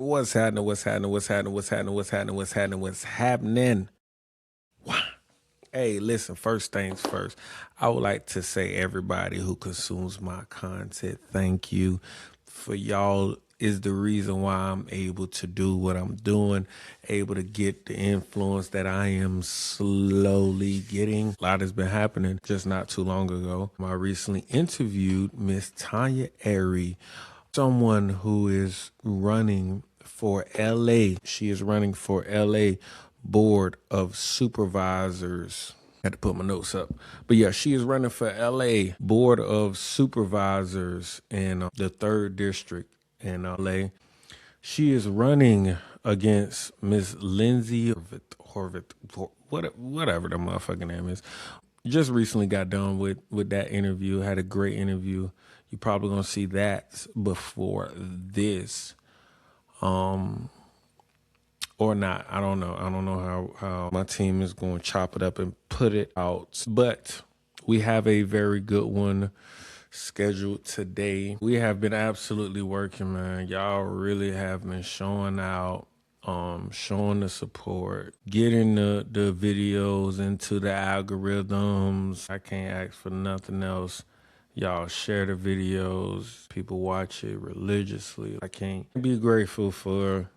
What's happening? What's happening? What's happening? What's happening? What's happening? What's happening? What's happening? Wow. Hey, listen, first things first. I would like to say everybody who consumes my content, thank you. For y'all is the reason why I'm able to do what I'm doing, able to get the influence that I am slowly getting. A lot has been happening just not too long ago. I recently interviewed Miss Tanya Airy, someone who is running for LA. She is running for LA Board of Supervisors. Had to put my notes up. But yeah, she is running for LA Board of Supervisors in the 3rd District in LA. She is running against Miss Lindsay Horvath, whatever the motherfucking name is. Just recently got done with that interview. Had a great interview. You're probably gonna see that before this. Or not. I don't know. I don't know how my team is going to chop it up and put it out. But we have a very good one scheduled today. We have been absolutely working, man. Y'all really have been showing out, showing the support, getting the videos into the algorithms. I can't ask for nothing else. Y'all share the videos. People watch it religiously. I can't be grateful for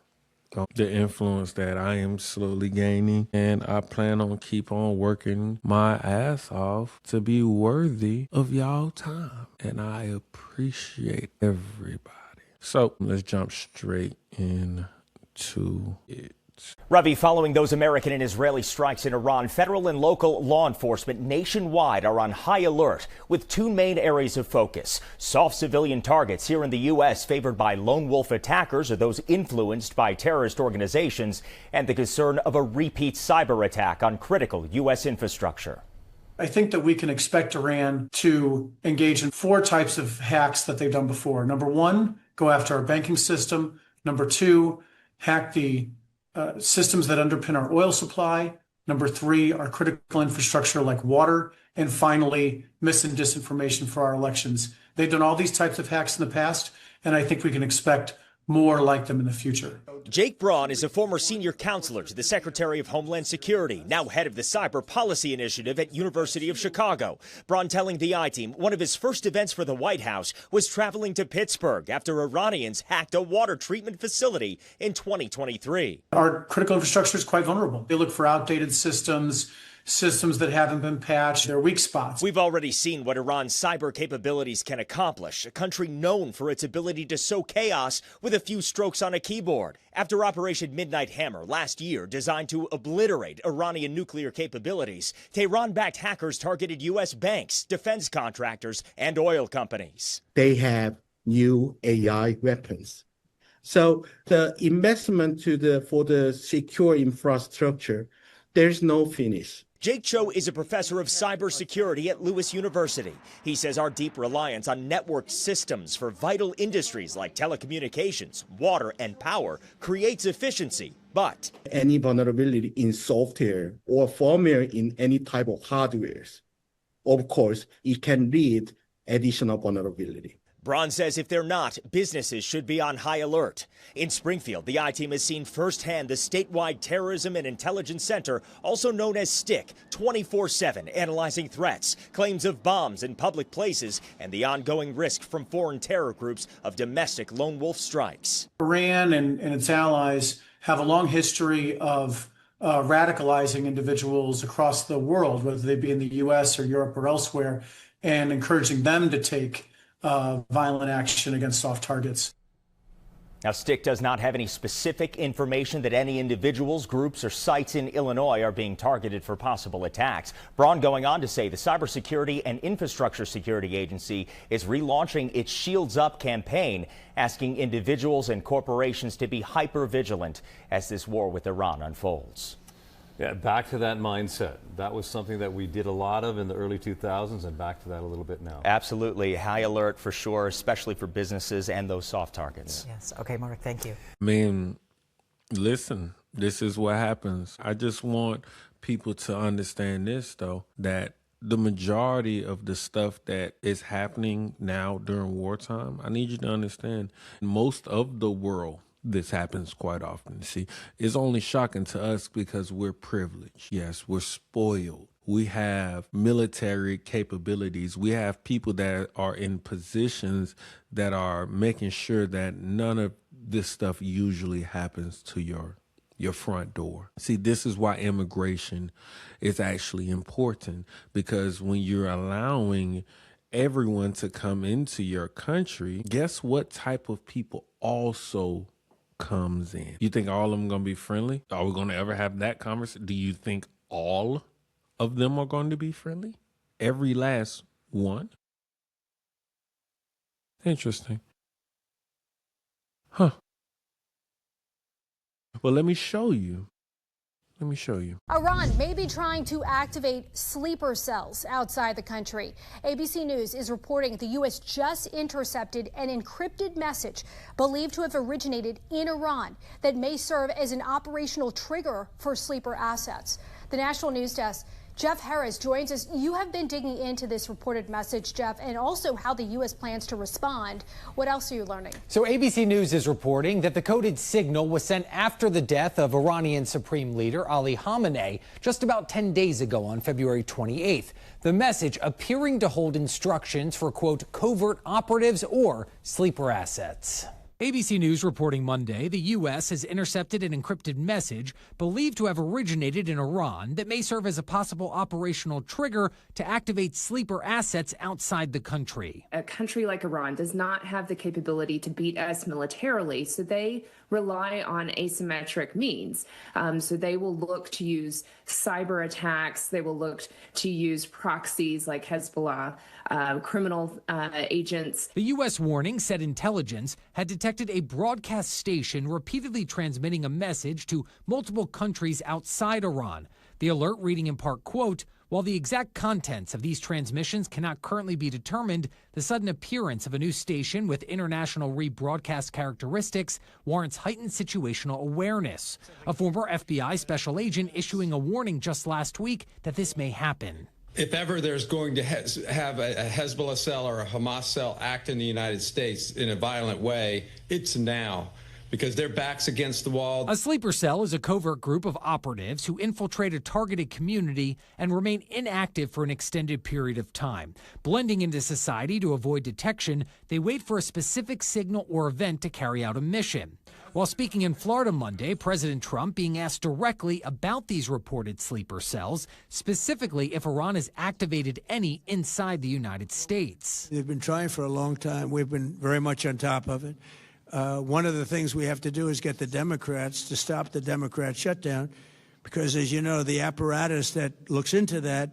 the influence that I am slowly gaining, and I plan on keep on working my ass off to be worthy of y'all time, and I appreciate everybody. So let's jump straight into it. Ravi, following those American and Israeli strikes in Iran, federal and local law enforcement nationwide are on high alert with 2 main areas of focus. Soft civilian targets here in the U.S. favored by lone wolf attackers or those influenced by terrorist organizations, and the concern of a repeat cyber attack on critical U.S. infrastructure. I think that we can expect Iran to engage in 4 types of hacks that they've done before. Number 1, go after our banking system. Number 2, hack the systems that underpin our oil supply. Number 3, our critical infrastructure like water. And finally, mis and disinformation for our elections. They've done all these types of hacks in the past, and I think we can expect more like them in the future. Jake Braun is a former senior counselor to the Secretary of Homeland Security, now head of the Cyber Policy Initiative at University of Chicago. Braun telling the I-Team one of his first events for the White House was traveling to Pittsburgh after Iranians hacked a water treatment facility in 2023. Our critical infrastructure is quite vulnerable. They look for outdated systems that haven't been patched. They're weak spots. We've already seen what Iran's cyber capabilities can accomplish, a country known for its ability to sow chaos with a few strokes on a keyboard. After Operation Midnight Hammer last year, designed to obliterate Iranian nuclear capabilities, Tehran-backed hackers targeted U.S. banks, defense contractors, and oil companies. They have new AI weapons. So the investment for the secure infrastructure, there's no finish. Jake Cho is a professor of cybersecurity at Lewis University. He says our deep reliance on networked systems for vital industries like telecommunications, water, and power creates efficiency. But any vulnerability in software or firmware in any type of hardware, of course, it can lead additional vulnerability. Braun says if they're not, businesses should be on high alert. In Springfield, the I-Team has seen firsthand the statewide Terrorism and Intelligence Center, also known as STIC, 24/7, analyzing threats, claims of bombs in public places, and the ongoing risk from foreign terror groups of domestic lone wolf strikes. Iran and its allies have a long history of radicalizing individuals across the world, whether they be in the U.S. or Europe or elsewhere, and encouraging them to take violent action against soft targets. Now, STIC does not have any specific information that any individuals, groups, or sites in Illinois are being targeted for possible attacks. Braun going on to say the Cybersecurity and Infrastructure Security Agency is relaunching its Shields Up campaign, asking individuals and corporations to be hyper-vigilant as this war with Iran unfolds. Yeah, back to that mindset. That was something that we did a lot of in the early 2000s, and back to that a little bit now. Absolutely. High alert for sure, especially for businesses and those soft targets. Yes. Okay, Mark, thank you. I mean, listen, this is what happens. I just want people to understand this, though, that the majority of the stuff that is happening now during wartime, I need you to understand, most of the world This happens quite often. See, it's only shocking to us because we're privileged. Yes, we're spoiled. We have military capabilities. We have people that are in positions that are making sure that none of this stuff usually happens to your front door. See, this is why immigration is actually important, because when you're allowing everyone to come into your country, guess what type of people also comes in? You think all of them going to be friendly? Are we going to ever have that conversation? Do you think all of them are going to be friendly? Every last one? Interesting. Huh. Well, let me show you. Let me show you. Iran may be trying to activate sleeper cells outside the country. ABC News is reporting the U.S. just intercepted an encrypted message believed to have originated in Iran that may serve as an operational trigger for sleeper assets. The National News Desk, Jeff Harris joins us. You have been digging into this reported message, Jeff, and also how the U.S. plans to respond. What else are you learning? So ABC News is reporting that the coded signal was sent after the death of Iranian Supreme Leader Ali Khamenei just about 10 days ago on February 28th. The message appearing to hold instructions for, quote, covert operatives or sleeper assets. ABC News reporting Monday the U.S. has intercepted an encrypted message believed to have originated in Iran that may serve as a possible operational trigger to activate sleeper assets outside the country. A country like Iran does not have the capability to beat us militarily, so they rely on asymmetric means. So they will look to use cyber attacks. They will look to use proxies like Hezbollah, criminal agents. The U.S. warning said intelligence had detected a broadcast station repeatedly transmitting a message to multiple countries outside Iran. The alert reading in part, quote, while the exact contents of these transmissions cannot currently be determined, the sudden appearance of a new station with international rebroadcast characteristics warrants heightened situational awareness. A former FBI special agent issuing a warning just last week that this may happen. If ever there's going to have a Hezbollah cell or a Hamas cell act in the United States in a violent way, it's now, because their back's against the wall. A sleeper cell is a covert group of operatives who infiltrate a targeted community and remain inactive for an extended period of time. Blending into society to avoid detection, they wait for a specific signal or event to carry out a mission. While speaking in Florida Monday, President Trump being asked directly about these reported sleeper cells, specifically if Iran has activated any inside the United States. They've been trying for a long time. We've been very much on top of it. One of the things we have to do is get the Democrats to stop the Democrat shutdown, because, as you know, the apparatus that looks into that,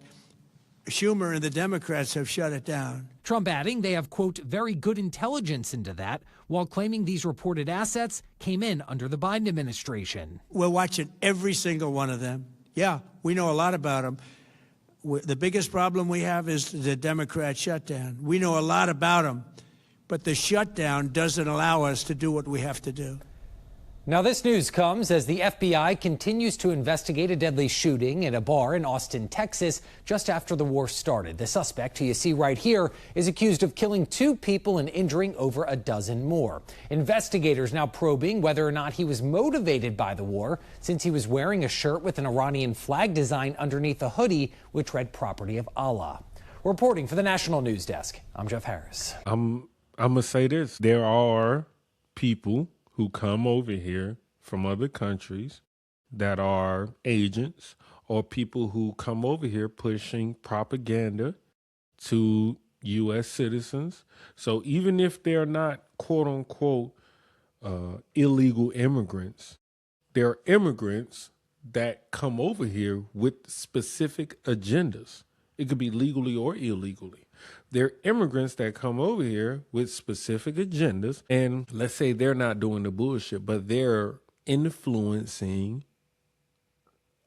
Schumer and the Democrats have shut it down. Trump adding they have, quote, very good intelligence into that, while claiming these reported assets came in under the Biden administration. We're watching every single one of them. Yeah, we know a lot about them. The biggest problem we have is the Democrat shutdown. We know a lot about them, but the shutdown doesn't allow us to do what we have to do. Now, this news comes as the FBI continues to investigate a deadly shooting at a bar in Austin, Texas, just after the war started. The suspect, who you see right here, is accused of killing 2 people and injuring over a dozen more. Investigators now probing whether or not he was motivated by the war, since he was wearing a shirt with an Iranian flag design underneath a hoodie, which read "Property of Allah." Reporting for the National News Desk, I'm Jeff Harris. I'm going to say this. There are people who come over here from other countries that are agents, or people who come over here pushing propaganda to U.S. citizens. So even if they're not, quote unquote, illegal immigrants, there are immigrants that come over here with specific agendas. It could be legally or illegally. There are immigrants that come over here with specific agendas, and let's say they're not doing the bullshit, but they're influencing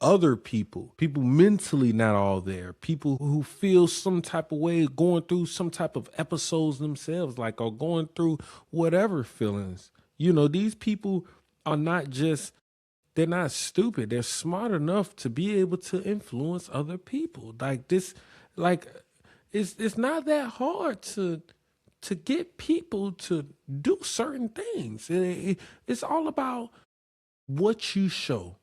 other people mentally not all there, people who feel some type of way, going through some type of episodes themselves, like, or going through whatever feelings. You know, these people are not just, they're not stupid. They're smart enough to be able to influence other people. Like this, like, it's not that hard to to get people to do certain things. It's all about what you show,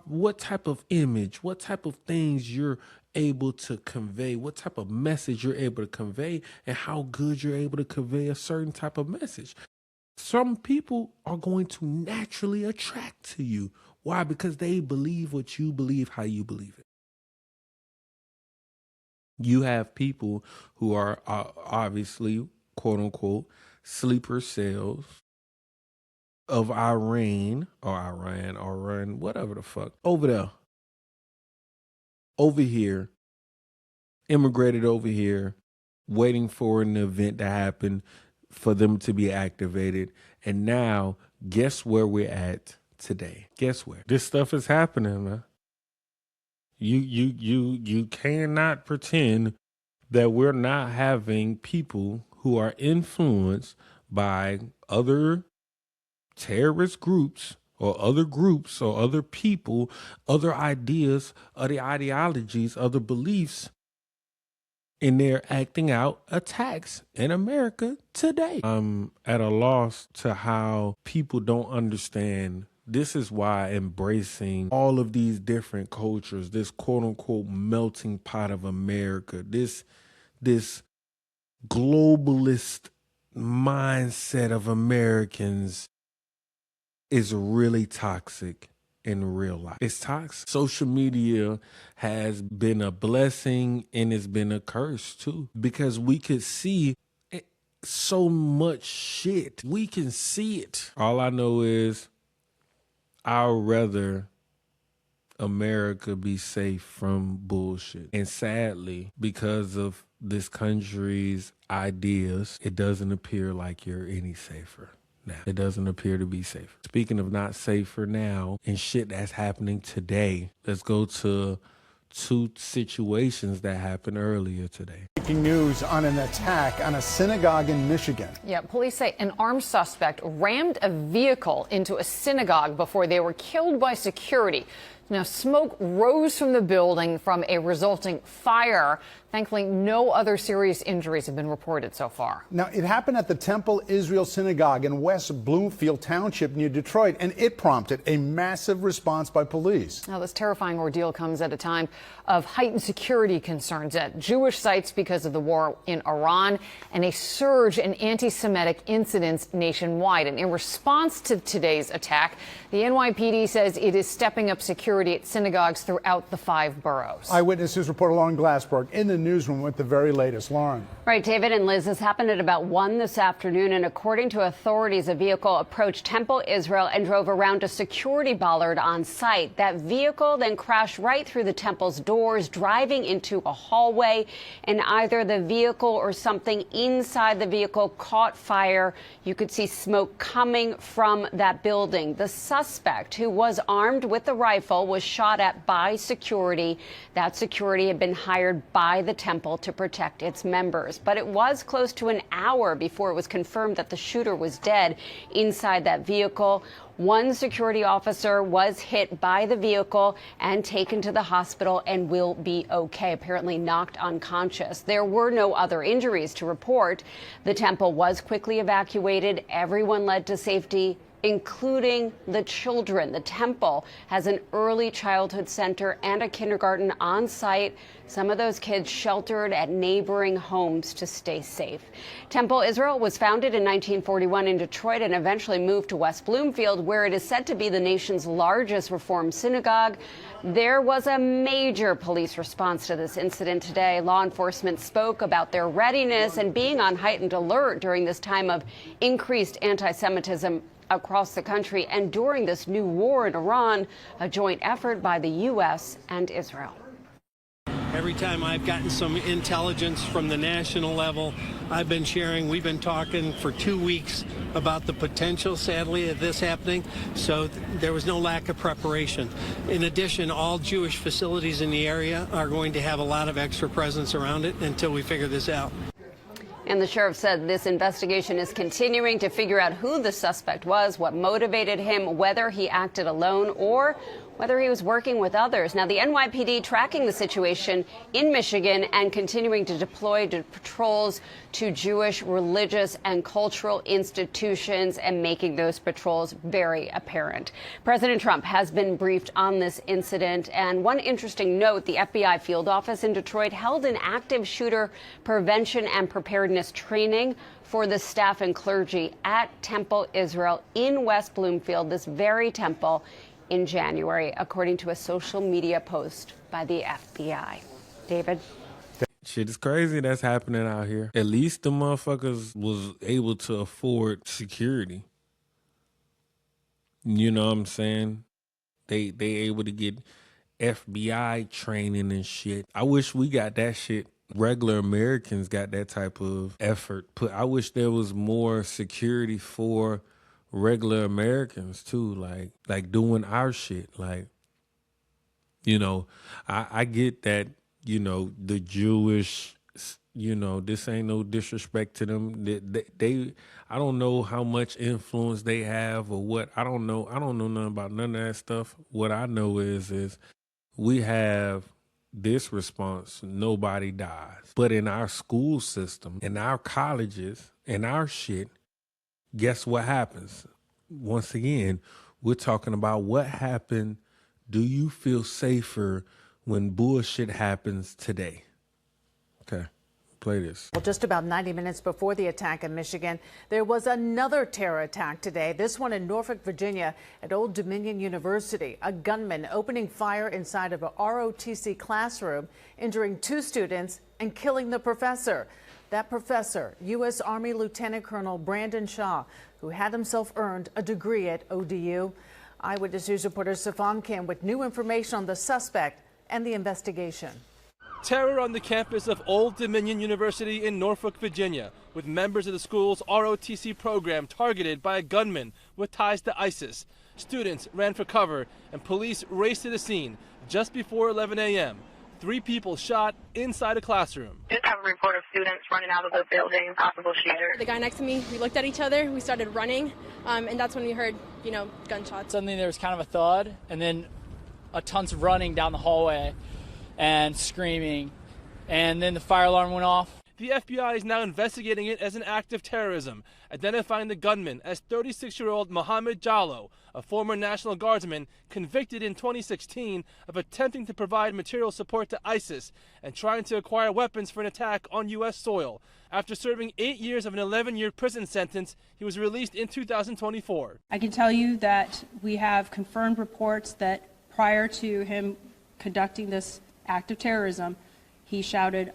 what type of image, what type of things you're able to convey, what type of message you're able to convey, and how good you're able to convey a certain type of message. Some people are going to naturally attract to you. Why? Because they believe what you believe, how you believe it. You have people who are obviously, quote unquote, sleeper cells of Iran, whatever the fuck, over there, over here, immigrated over here, waiting for an event to happen for them to be activated. And now, guess where we're at today? Guess where? This stuff is happening, man. You cannot pretend that we're not having people who are influenced by other terrorist groups or other people, other ideas, other ideologies, other beliefs, and they're acting out attacks in America today. I'm at a loss to how people don't understand. This is why embracing all of these different cultures, this quote unquote melting pot of America, this globalist mindset of Americans is really toxic in real life. It's toxic. Social media has been a blessing and it's been a curse too, because we could see so much shit. We can see it. All I know is I'd rather America be safe from bullshit. And sadly, because of this country's ideas, it doesn't appear like you're any safer now. It doesn't appear to be safe. Speaking of not safer now and shit that's happening today, let's go to two situations that happened earlier today. Breaking news on an attack on a synagogue in Michigan. Yeah, police say an armed suspect rammed a vehicle into a synagogue before they were killed by security. Now, smoke rose from the building from a resulting fire. Thankfully, no other serious injuries have been reported so far. Now, it happened at the Temple Israel Synagogue in West Bloomfield Township near Detroit, and it prompted a massive response by police. Now, this terrifying ordeal comes at a time of heightened security concerns at Jewish sites because of the war in Iran and a surge in anti-Semitic incidents nationwide. And in response to today's attack, the NYPD says it is stepping up security at synagogues throughout the 5 boroughs. Eyewitnesses report Lauren Glassberg in the newsroom with the very latest. Lauren. Right, David and Liz, this happened at about 1 this afternoon, and according to authorities, a vehicle approached Temple Israel and drove around a security bollard on site. That vehicle then crashed right through the temple's doors, driving into a hallway, and either the vehicle or something inside the vehicle caught fire. You could see smoke coming from that building. The suspect, who was armed with a rifle, was shot at by security. That security had been hired by the temple to protect its members. But it was close to an hour before it was confirmed that the shooter was dead inside that vehicle. One security officer was hit by the vehicle and taken to the hospital and will be okay, apparently knocked unconscious. There were no other injuries to report. The temple was quickly evacuated. Everyone led to safety, including the children. The temple has an early childhood center and a kindergarten on site. Some of those kids sheltered at neighboring homes to stay safe. Temple Israel was founded in 1941 in Detroit and eventually moved to West Bloomfield, where it is said to be the nation's largest Reform synagogue. There was a major police response to this incident today. Law enforcement spoke about their readiness and being on heightened alert during this time of increased anti-Semitism across the country and during this new war in Iran, a joint effort by the U.S. and Israel. Every time I've gotten some intelligence from the national level, I've been sharing. We've been talking for 2 weeks about the potential, sadly, of this happening. So there was no lack of preparation. In addition, all Jewish facilities in the area are going to have a lot of extra presence around it until we figure this out. And the sheriff said this investigation is continuing to figure out who the suspect was, what motivated him, whether he acted alone or whether he was working with others. Now, the NYPD tracking the situation in Michigan and continuing to deploy patrols to Jewish religious and cultural institutions and making those patrols very apparent. President Trump has been briefed on this incident. And one interesting note, the FBI field office in Detroit held an active shooter prevention and preparedness training for the staff and clergy at Temple Israel in West Bloomfield, this very temple, in January, according to a social media post by the FBI. David? Shit is crazy that's happening out here. At least the motherfuckers was able to afford security. You know what I'm saying? They able to get FBI training and shit. I wish we got that shit. Regular Americans got that type of effort. I wish there was more security for regular Americans too, like doing our shit. Like, you know, I get that, you know, the Jewish, you know, this ain't no disrespect to them. They I don't know how much influence they have or what. I don't know nothing about none of that stuff. What I know is we have this response: nobody dies. But in our school system, in our colleges, in our shit, guess what happens? Once again, we're talking about what happened. Do you feel safer when bullshit happens today? Okay, play this. Well, just about 90 minutes before the attack in Michigan, there was another terror attack today, this one in Norfolk, Virginia, at Old Dominion University. A gunman opening fire inside of a ROTC classroom, injuring 2 students and killing the professor. That professor, U.S. Army Lieutenant Colonel Brandon Shaw, who had himself earned a degree at ODU. Eyewitness News reporter Stefan Kim with new information on the suspect and the investigation. Terror on the campus of Old Dominion University in Norfolk, Virginia, with members of the school's ROTC program targeted by a gunman with ties to ISIS. Students ran for cover and police raced to the scene just before 11 a.m. 3 people shot inside a classroom. Just have a report of students running out of the building, possible shooter. The guy next to me, we looked at each other, we started running, and that's when we heard, gunshots. Suddenly there was kind of a thud, and then a tons of running down the hallway and screaming, and then the fire alarm went off. The FBI is now investigating it as an act of terrorism, identifying the gunman as 36-year-old Mohammed Jallo, a former National Guardsman convicted in 2016 of attempting to provide material support to ISIS and trying to acquire weapons for an attack on U.S. soil. After serving 8 years of an 11-year prison sentence, he was released in 2024. I can tell you that we have confirmed reports that prior to him conducting this act of terrorism, he shouted,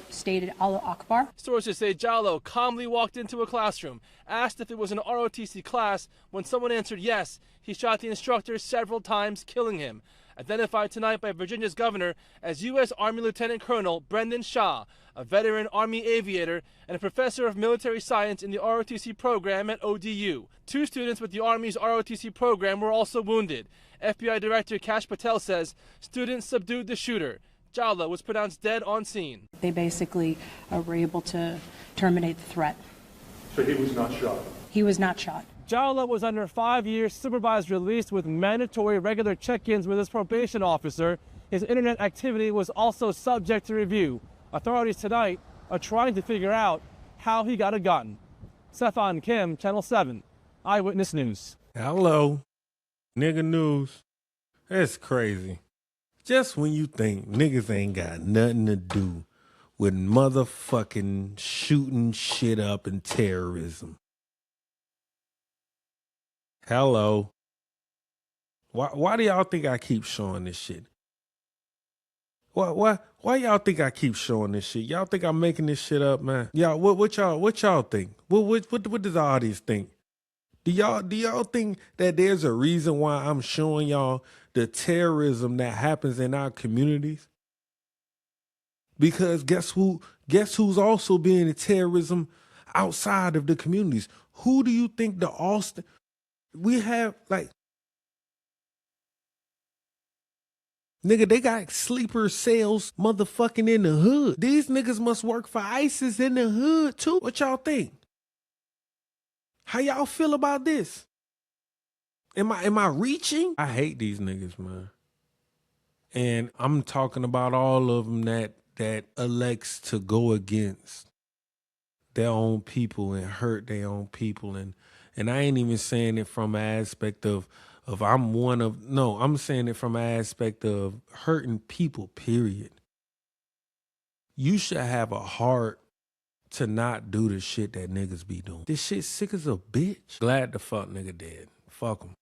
stated, Allah Akbar. Sources say Jallo calmly walked into a classroom, asked if it was an ROTC class. When someone answered yes, he shot the instructor several times, killing him. Identified tonight by Virginia's governor as U.S. Army Lieutenant Colonel Brandon Shaw, a veteran Army aviator and a professor of military science in the ROTC program at ODU. 2 students with the Army's ROTC program were also wounded. FBI Director Kash Patel says students subdued the shooter. Jallo was pronounced dead on scene. They basically were able to terminate the threat. So he was not shot? He was not shot. Jallo was under 5 years supervised release with mandatory regular check-ins with his probation officer. His internet activity was also subject to review. Authorities tonight are trying to figure out how he got a gun. Stefan Kim, Channel 7, Eyewitness News. Hello. Nigga news. That's crazy. Just when you think niggas ain't got nothing to do with motherfucking shooting shit up and terrorism. Hello. Why do y'all think I keep showing this shit? Why y'all think I keep showing this shit? Y'all think I'm making this shit up, man? Y'all, what y'all think? What does the audience think? Do y'all think that there's a reason why I'm showing y'all the terrorism that happens in our communities? Because guess who's also being the terrorism outside of the communities? Who do you think the Austin? We have Nigga, they got sleeper cells motherfucking in the hood. These niggas must work for ISIS in the hood too. What y'all think? How y'all feel about this? Am I reaching? I hate these niggas, man. And I'm talking about all of them that elects to go against their own people and hurt their own people. And I ain't even saying it from an aspect of I'm one of, no, I'm saying it from an aspect of hurting people, period. You should have a heart to not do the shit that niggas be doing. This shit sick as a bitch. Glad the fuck nigga dead. Fuck him.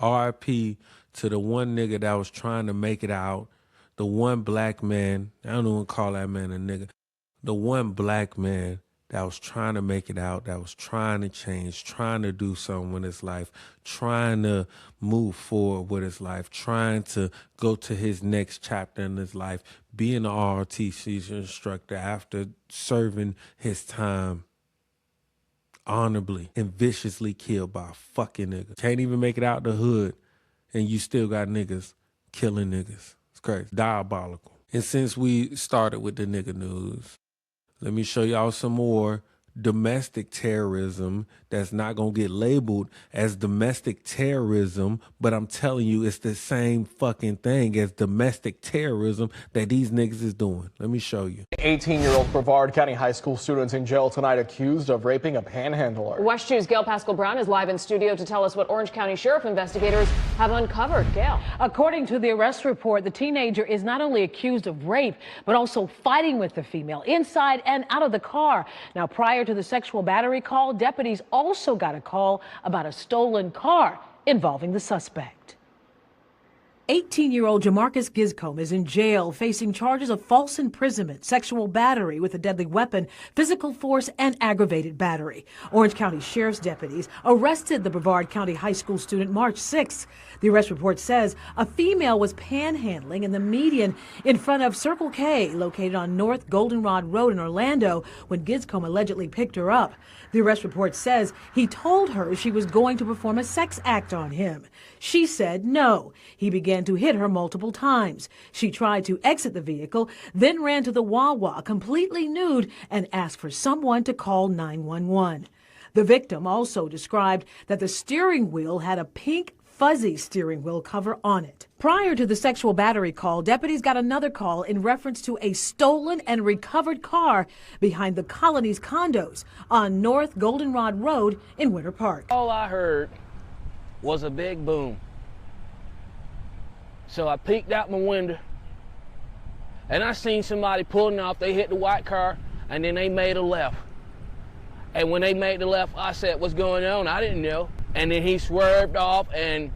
RIP to the one nigga that was trying to make it out. The one black man, I don't even call that man a nigga. The one black man that was trying to make it out, that was trying to change, trying to do something with his life, trying to move forward with his life, trying to go to his next chapter in his life, being an ROTC instructor after serving his time honorably and viciously killed by a fucking nigga. Can't even make it out the hood and you still got niggas killing niggas. It's crazy. Diabolical. And since we started with the nigga news, let me show y'all some more domestic terrorism that's not going to get labeled as domestic terrorism, but I'm telling you it's the same fucking thing as domestic terrorism that these niggas is doing. Let me show you. 18-year-old Brevard County High School students in jail tonight accused of raping a panhandler. West 2's Gail Pascal Brown is live in studio to tell us what Orange County Sheriff investigators have uncovered. Gail. According to the arrest report, the teenager is not only accused of rape, but also fighting with the female inside and out of the car. Now, prior to the sexual battery call, deputies also got a call about a stolen car involving the suspect. 18-year-old Jamarcus Giscombe is in jail facing charges of false imprisonment, sexual battery with a deadly weapon, physical force, and aggravated battery. Orange County Sheriff's deputies arrested the Brevard County High School student March 6th. The arrest report says a female was panhandling in the median in front of Circle K, located on North Goldenrod Road in Orlando, when Giscombe allegedly picked her up. The arrest report says he told her she was going to perform a sex act on him. She said no. He began to hit her multiple times. She tried to exit the vehicle, then ran to the Wawa completely nude and asked for someone to call 911. The victim also described that the steering wheel had a pink fuzzy steering wheel cover on it. Prior to the sexual battery call, deputies got another call in reference to a stolen and recovered car behind the Colony's condos on North Goldenrod Road in Winter Park. All I heard was a big boom. So I peeked out my window and I seen somebody pulling off. They hit the white car and then they made a left. And when they made the left, I said, "What's going on?" I didn't know. And then he swerved off, and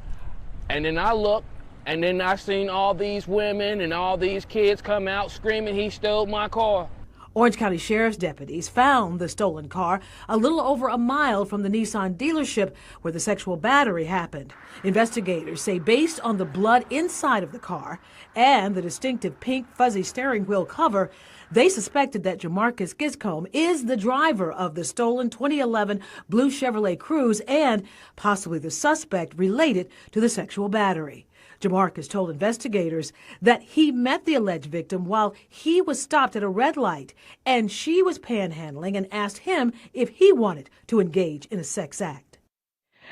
then I looked, and then I seen all these women and all these kids come out screaming he stole my car. Orange County Sheriff's deputies found the stolen car a little over a mile from the Nissan dealership where the sexual battery happened. Investigators say based on the blood inside of the car and the distinctive pink fuzzy steering wheel cover, they suspected that Jamarcus Giscombe is the driver of the stolen 2011 blue Chevrolet Cruze and possibly the suspect related to the sexual battery. Jamarcus told investigators that he met the alleged victim while he was stopped at a red light and she was panhandling and asked him if he wanted to engage in a sex act.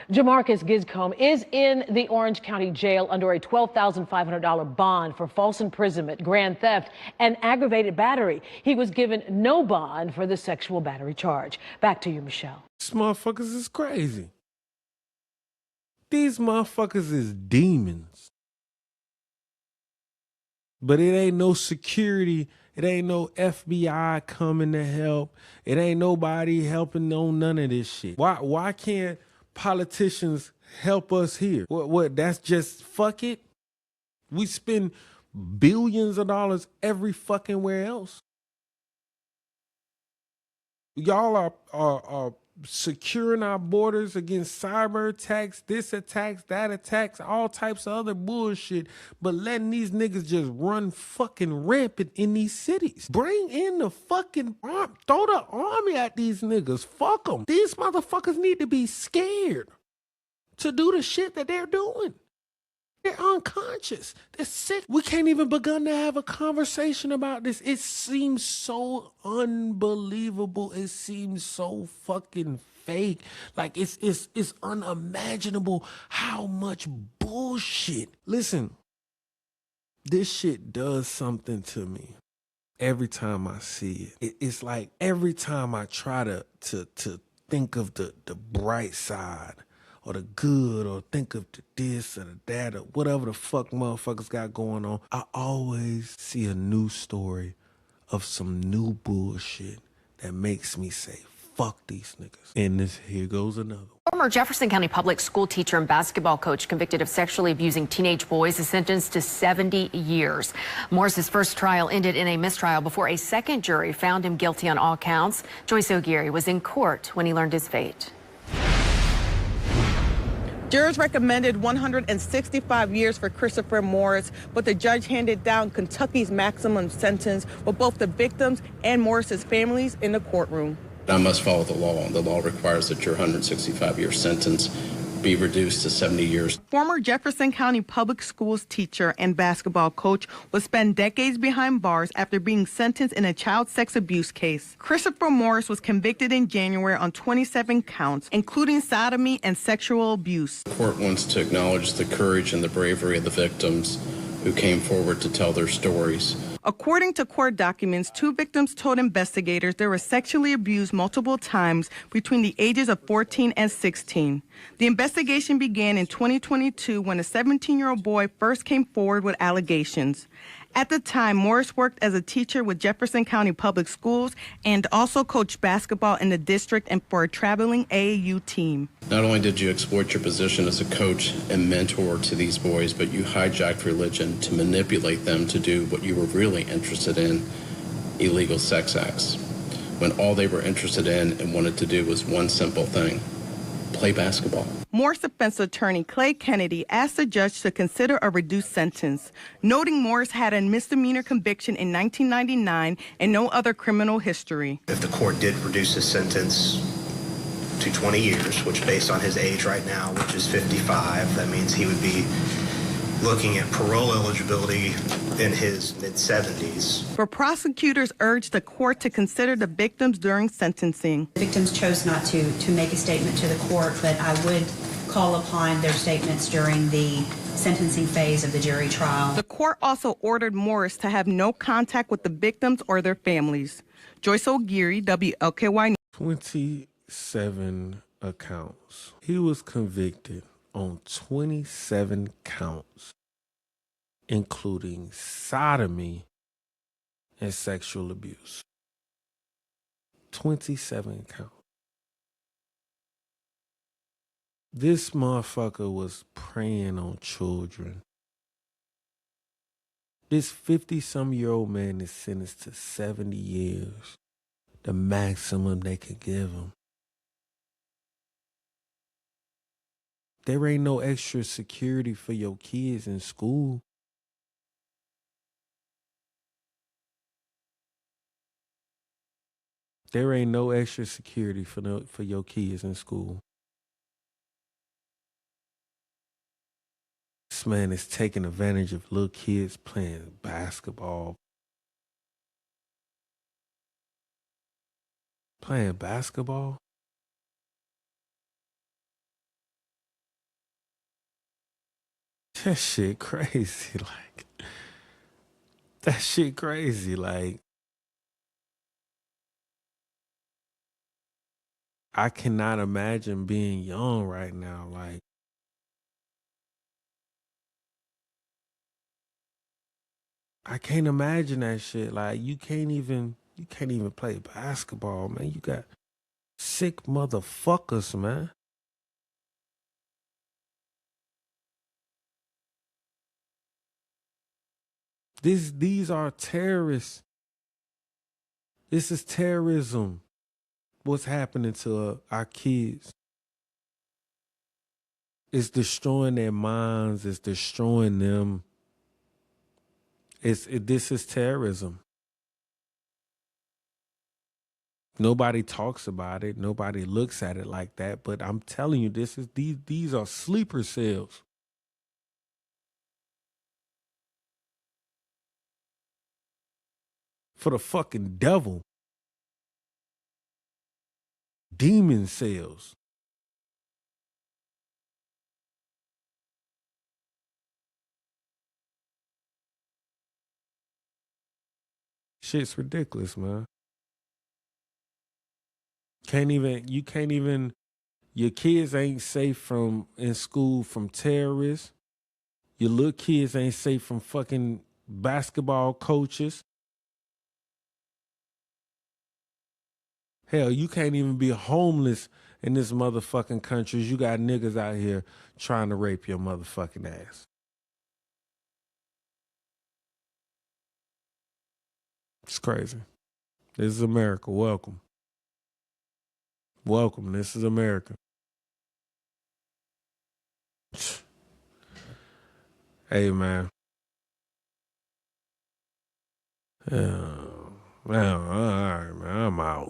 Jamarcus Giscombe is in the Orange County Jail under a $12,500 bond for false imprisonment, grand theft, and aggravated battery. He was given no bond for the sexual battery charge. Back to you, Michelle. These motherfuckers is crazy. These motherfuckers is demons. But it ain't no security. It ain't no FBI coming to help. It ain't nobody helping on none of this shit. Why can't politicians help us here? What? That's just fuck it? We spend billions of dollars every fucking where else. Y'all are securing our borders against cyber attacks, this attacks, that attacks, all types of other bullshit, but letting these niggas just run fucking rampant in these cities. Bring in the fucking arm, throw the army at these niggas. Fuck them. These motherfuckers need to be scared to do the shit that they're doing. They're unconscious. They're sick. We can't even begin to have a conversation about this. It seems so unbelievable. It seems so fucking fake. Like it's unimaginable how much bullshit. Listen, this shit does something to me every time I see it. It's like every time I try to think of the bright side or the good, or think of the this or the that, or whatever the fuck motherfuckers got going on, I always see a new story of some new bullshit that makes me say, fuck these niggas. And here goes another. Former Jefferson County public school teacher and basketball coach convicted of sexually abusing teenage boys is sentenced to 70 years. Morris's first trial ended in a mistrial before a second jury found him guilty on all counts. Joyce O'Geary was in court when he learned his fate. Jurors recommended 165 years for Christopher Morris, but the judge handed down Kentucky's maximum sentence with both the victims and Morris's families in the courtroom. I must follow the law. The law requires that your 165-year sentence be reduced to 70 years. Former Jefferson County Public Schools teacher and basketball coach would spend decades behind bars after being sentenced in a child sex abuse case. Christopher Morris was convicted in January on 27 counts, including sodomy and sexual abuse. The court wants to acknowledge the courage and the bravery of the victims who came forward to tell their stories. According to court documents, two victims told investigators they were sexually abused multiple times between the ages of 14 and 16. The investigation began in 2022 when a 17-year-old boy first came forward with allegations. At the time, Morris worked as a teacher with Jefferson County Public Schools and also coached basketball in the district and for a traveling AAU team. Not only did you exploit your position as a coach and mentor to these boys, but you hijacked religion to manipulate them to do what you were really interested in, illegal sex acts, when all they were interested in and wanted to do was one simple thing: play basketball. Morris defense attorney Clay Kennedy asked the judge to consider a reduced sentence, noting Morris had a misdemeanor conviction in 1999 and no other criminal history. If the court did reduce his sentence to 20 years, which based on his age right now, which is 55, that means he would be looking at parole eligibility in his mid-70s. But prosecutors urged the court to consider the victims during sentencing. The victims chose not to make a statement to the court, but I would call upon their statements during the sentencing phase of the jury trial. The court also ordered Morris to have no contact with the victims or their families. Joyce O'Geary, WLKY. 27 accounts. He was convicted on 27 counts, including sodomy and sexual abuse. 27 counts. This motherfucker was preying on children. This 50-some-year-old man is sentenced to 70 years, the maximum they could give him. There ain't no extra security for your kids in school. There ain't no extra security for your kids in school. This man is taking advantage of little kids playing basketball. Playing basketball? That shit crazy, like. That shit crazy, like. I cannot imagine being young right now, like. I can't imagine that shit. Like, you can't even play basketball, man. You got sick motherfuckers, man. These are terrorists. This is terrorism. What's happening to our kids? It's destroying their minds. It's destroying them. This is terrorism. Nobody talks about it. Nobody looks at it like that. But I'm telling you, these are sleeper cells. for the fucking devil. Demon cells. Shit's ridiculous, man. You can't even, your kids ain't safe in school from terrorists. Your little kids ain't safe from fucking basketball coaches. Hell, you can't even be homeless in this motherfucking country. You got niggas out here trying to rape your motherfucking ass. It's crazy. This is America. Welcome. Welcome. This is America. Hey, man. All right, man. I'm out.